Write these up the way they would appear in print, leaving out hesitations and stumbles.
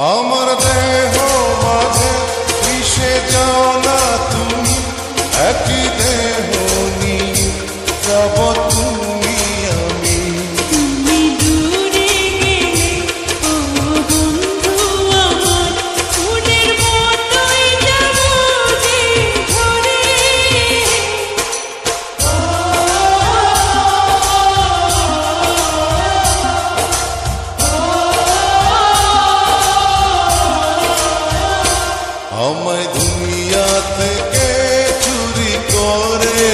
আমার দেহ মাঝে মিশে যাও না তুমি, একই দেহ নিয়ে যাব তুমি আমি। তুমি দূরে গেলে ও বন্ধু আমার, ফুলের মতোই যাব যে ঝরে। আমায় দুনিয়া থেকে চুরি করে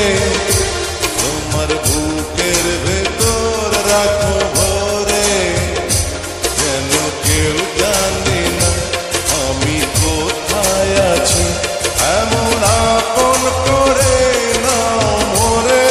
তোমার বুকের ভেতর রাখো ভরে, যেন কেউ জানে না আমি কোথায় আছি, এমন আপন করে নাও মোরে।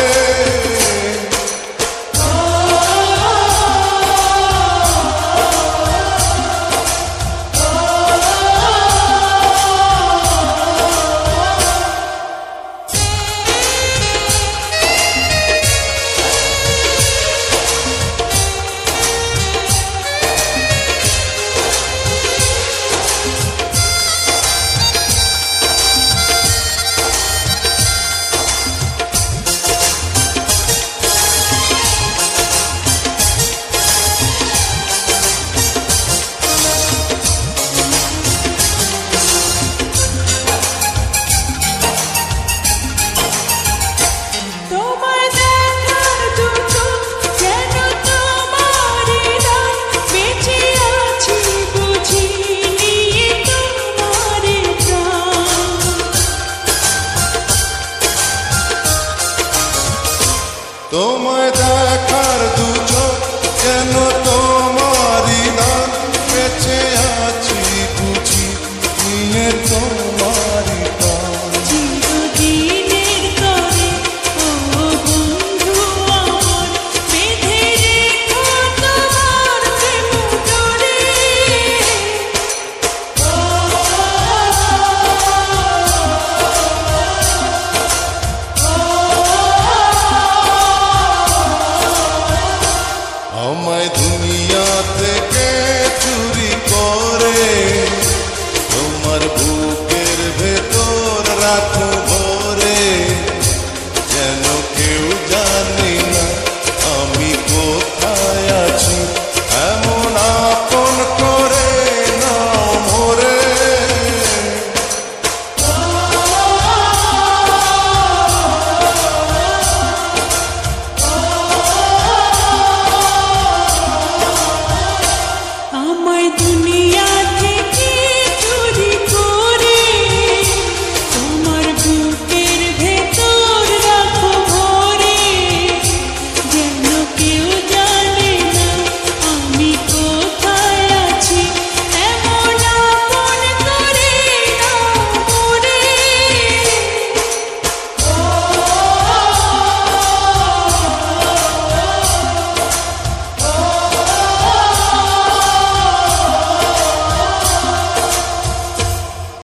তোমায় দেখার দু চোখ যেন তোমারই দান, বেঁচে আছি বুঝি নিয়ে তোমারই প্রাণ। তোমায় দেখার দু চোখ যেন তোমারই নাম, বেঁচে আছি বুঝি নিয়ে তো